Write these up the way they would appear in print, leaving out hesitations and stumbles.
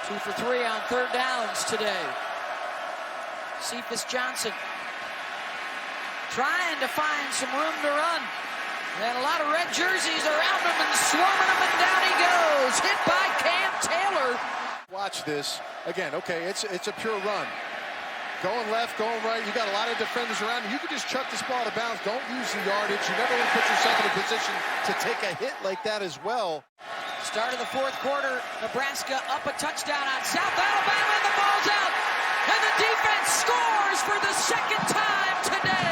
2 for 3 on third downs today. Cephas Johnson trying to find some room to run. And a lot of red jerseys around him and swarming him, and down he goes. Hit by Cam Taylor. Watch this. Again, okay, it's a pure run. Going left, going right. You got a lot of defenders around you. You can just chuck this ball out of bounds. Don't use the yardage. You never want to put yourself in a position to take a hit like that as well. Start of the fourth quarter, Nebraska up a touchdown on South Alabama, and the ball's out. And the defense scores for the second time today.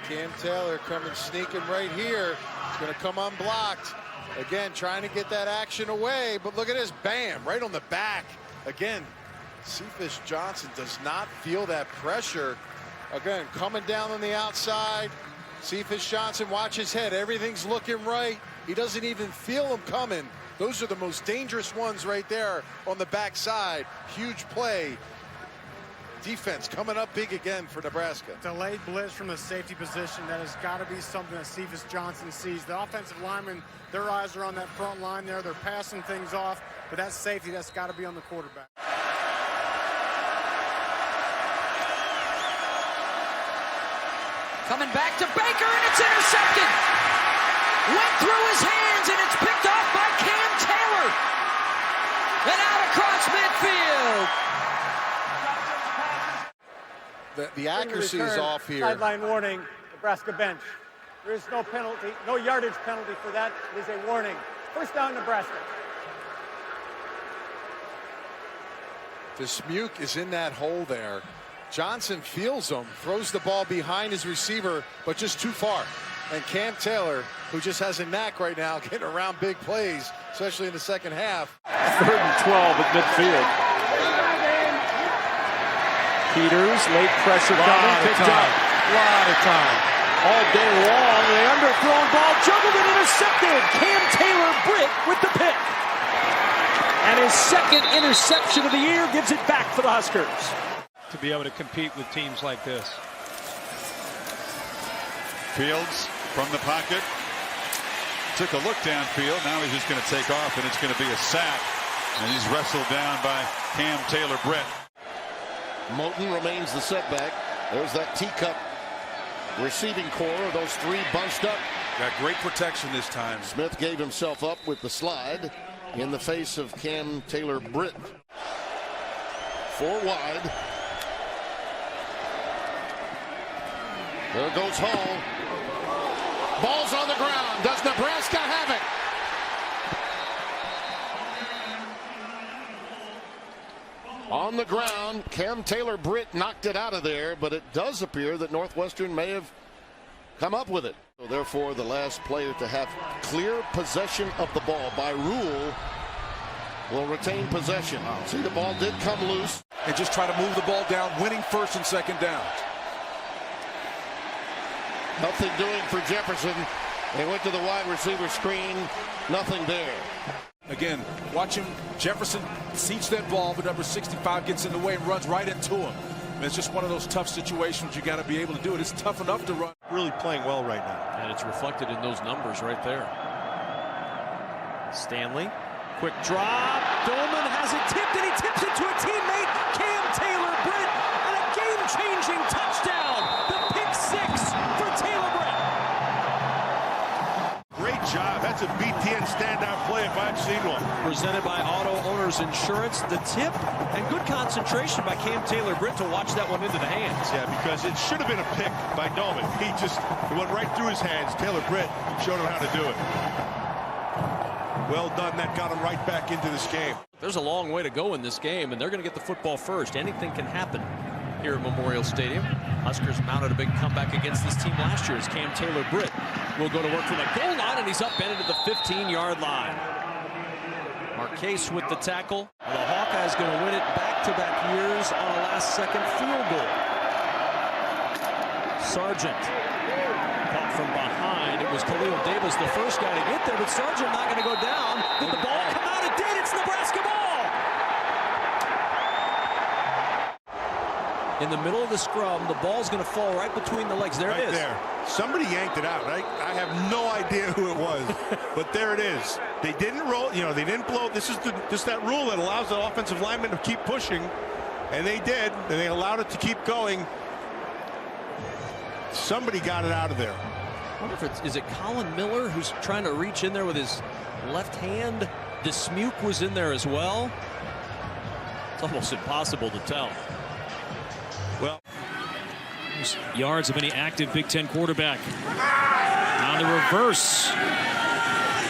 Cam Taylor coming sneaking right here. He's going to come unblocked. Again, trying to get that action away, but look at this, bam, right on the back. Again, Cephas Johnson does not feel that pressure. Again, coming down on the outside. Cephas Johnson, watch his head. Everything's looking right. He doesn't even feel him coming. Those are the most dangerous ones right there on the backside. Huge play. Defense coming up big again for Nebraska. Delayed blitz from the safety position. That has got to be something that Cephas Johnson sees. The offensive linemen, their eyes are on that front line there. They're passing things off. But that safety, that's got to be on the quarterback. Coming back to Baker, and it's intercepted. Went through his hands, and it's picked off by Cam Taylor. And out across midfield. The accuracy is off here. Sideline warning, Nebraska bench. There is no penalty, no yardage penalty for that. It is a warning. First down, Nebraska. Dismuke is in that hole there. Johnson feels him, throws the ball behind his receiver, but just too far. And Cam Taylor, who just has a knack right now, getting around big plays, especially in the second half. 3rd and 12 at midfield. Peters, late pressure coming, picked up. A lot of time. All day long, the underthrown ball, juggled and intercepted. Cam Taylor-Britt with the pick. And his second interception of the year gives it back for the Huskers. To be able to compete with teams like this. Fields from the pocket. Took a look downfield. Now he's just going to take off, and it's going to be a sack. And he's wrestled down by Cam Taylor-Britt. Moten remains the setback. There's that teacup receiving core. Those three bunched up. Got great protection this time. Smith gave himself up with the slide in the face of Cam Taylor-Britt. 4 wide. There goes Hall. Ball's on the ground. Does Nebraska have it? On the ground, Cam Taylor-Britt knocked it out of there, but it does appear that Northwestern may have come up with it. So therefore, the last player to have clear possession of the ball by rule will retain possession. See, the ball did come loose. And just try to move the ball down, winning 1st and 2nd down. Nothing doing for Jefferson. They went to the wide receiver screen. Nothing there. Again, watch him. Jefferson seats that ball, but number 65 gets in the way and runs right into him. And it's just one of those tough situations. You got to be able to do it. It's tough enough to run. Really playing well right now. And it's reflected in those numbers right there. Stanley, quick drop. Dolman has it tipped, and he tips it to a teammate, Cam Taylor-Britt, and a game-changing touchdown. The pick 6 for Taylor-Britt. Great job. That's a BTN standout play if I've seen one. Presented by Auto Owners Insurance. The tip and good concentration by Cam Taylor-Britt to watch that one into the hands. Yeah, because it should have been a pick by Dolman. It went right through his hands. Taylor-Britt showed him how to do it. Well done. That got him right back into this game. There's a long way to go in this game, and they're going to get the football first. Anything can happen here at Memorial Stadium. Huskers mounted a big comeback against this team last year as Cam Taylor-Britt will go to work from the goal line, and he's upended at the 15-yard line. Marquez with the tackle. The Hawkeyes going to win it back-to-back years on a last-second field goal. Sargent caught from behind. It was Khalil Davis, the first guy to get there, but Sargent not going to go down. Did the ball come out? It did. It's Nebraska ball. in the middle of the scrum. The ball's going to fall right between the legs. There it is. There. Somebody yanked it out. I have no idea who it was, but there it is. They didn't roll. They didn't blow. This is just that rule that allows the offensive lineman to keep pushing, and they did, and they allowed it to keep going. Somebody got it out of there. I wonder if is it Colin Miller who's trying to reach in there with his left hand? Dismuke was in there as well. It's almost impossible to tell. Well, yards of any active Big Ten quarterback. On the reverse.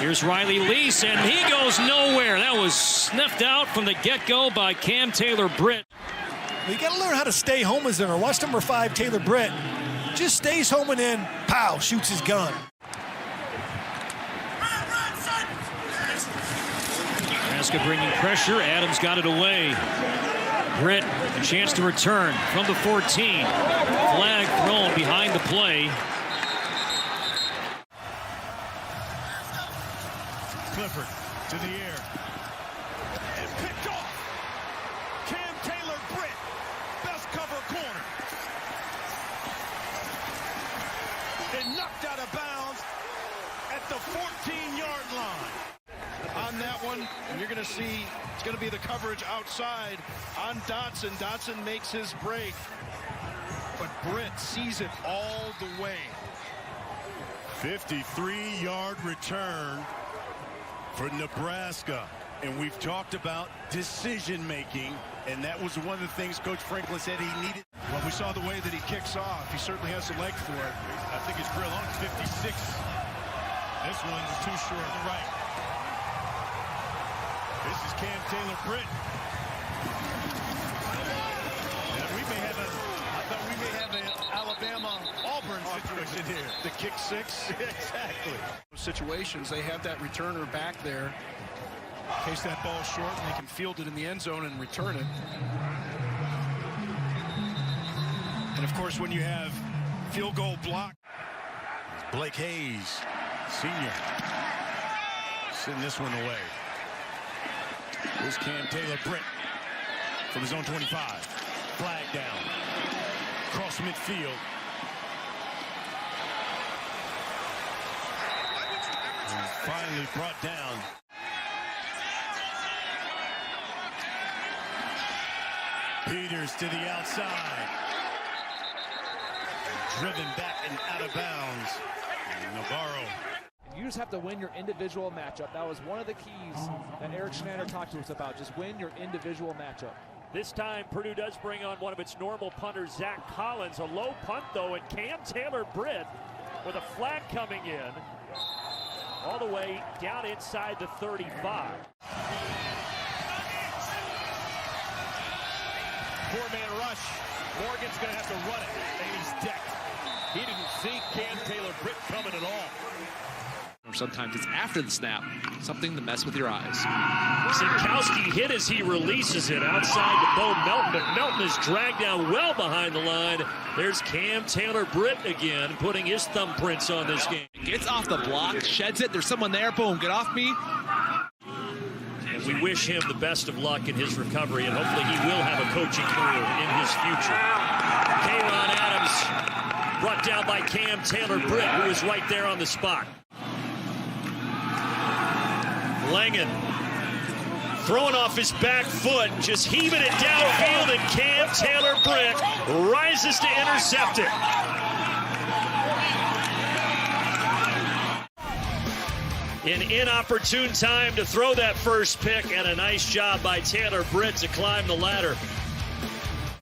Here's Riley Lease, and he goes nowhere. That was sniffed out from the get-go by Cam Taylor-Britt. You got to learn how to stay home as there. Watch number 5, Taylor-Britt. Just stays home and then, pow, shoots his gun. Nebraska bringing pressure. Adams got it away. Britt, a chance to return from the 14. Flag thrown behind the play. Clifford to the air. And picked off. Cam Taylor-Britt, best cover corner. And knocked out of bounds at the 14-yard line. On that one, and you're going to see it's going to be the coverage outside on Dotson. Dotson makes his break, but Britt sees it all the way. 53-yard return for Nebraska, and we've talked about decision-making, and that was one of the things Coach Franklin said he needed. Well, we saw the way that he kicks off. He certainly has the leg for it. I think his career long is 56. This one's too short on the right. This is Cam Taylor-Britt. I thought we may have an Alabama-Auburn situation here. The kick six. Exactly. Situations, they have that returner back there in case that ball's short and they can field it in the end zone and return it. And of course, when you have field goal block, Blake Hayes, senior, sending this one away. Here's Cam Taylor-Britt from his own 25. Flag down. Across midfield. And finally brought down. Peters to the outside. Driven back and out of bounds. And Navarro. You just have to win your individual matchup. That was one of the keys that Eric Schneider talked to us about. Just win your individual matchup. This time, Purdue does bring on one of its normal punters, Zach Collins. A low punt, though, and Cam Taylor-Britt with a flag coming in all the way down inside the 35. Four-man rush. Morgan's going to have to run it, and he's decked. He didn't see Cam Taylor-Britt coming at all. Or sometimes it's after the snap, something to mess with your eyes. Sinkowski hit as he releases it outside to Bo Melton, but Melton is dragged down well behind the line. There's Cam Taylor-Britt again, putting his thumbprints on this game. Gets off the block, sheds it, there's someone there, boom, get off me. And we wish him the best of luck in his recovery, and hopefully he will have a coaching career in his future. Kayron Adams brought down by Cam Taylor-Britt, who is right there on the spot. Langen throwing off his back foot, just heaving it downfield, and Cam Taylor-Britt rises to intercept it. An inopportune time to throw that first pick, and a nice job by Taylor-Britt to climb the ladder.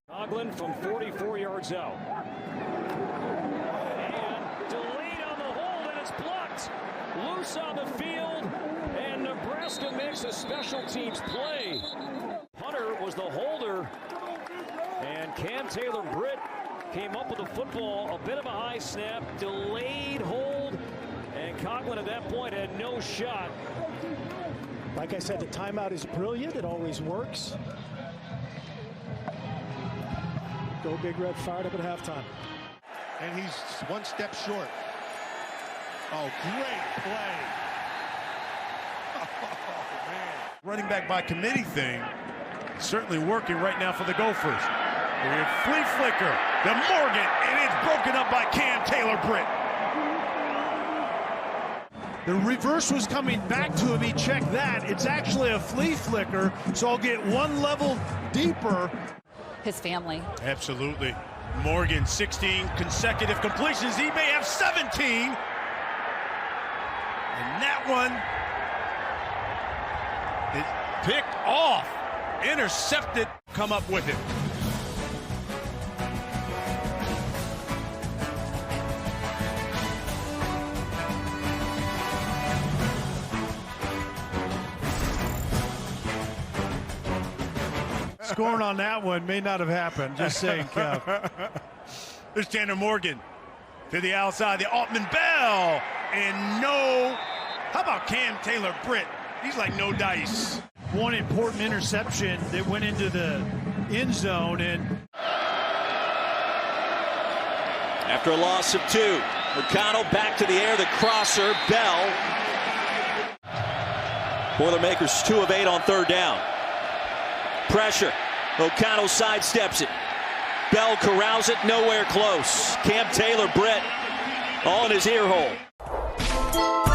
Coughlin from 44 yards out. And delayed on the hold, and it's blocked. Loose on the field, and Nebraska makes a special teams play. Hunter was the holder, and Cam Taylor-Britt came up with the football, a bit of a high snap, delayed hold, and Coughlin at that point had no shot. Like I said, the timeout is brilliant. It always works. Go Big Red fired up at halftime. And he's one step short. Oh, great play. Oh, man. Running back by committee thing certainly working right now for the Gophers. Flea flicker to Morgan, and it's broken up by Cam Taylor-Britt. The reverse was coming back to him. He checked that. It's actually a flea flicker, so I'll get one level deeper. His family. Absolutely. Morgan, 16 consecutive completions. He may have 17. And that one is picked off. Intercepted. Come up with it. Scoring on that one may not have happened. Just saying, Kev. There's Tanner Morgan to the outside. The Altman Bell. And no. How about Cam Taylor-Britt? He's like no dice. One important interception that went into the end zone. And after a loss of 2, O'Connell back to the air. The crosser. Bell. Boilermakers 2 of 8 on 3rd down. Pressure. O'Connell sidesteps it. Bell corrals it, nowhere close. Cam Taylor-Britt all in his ear hole.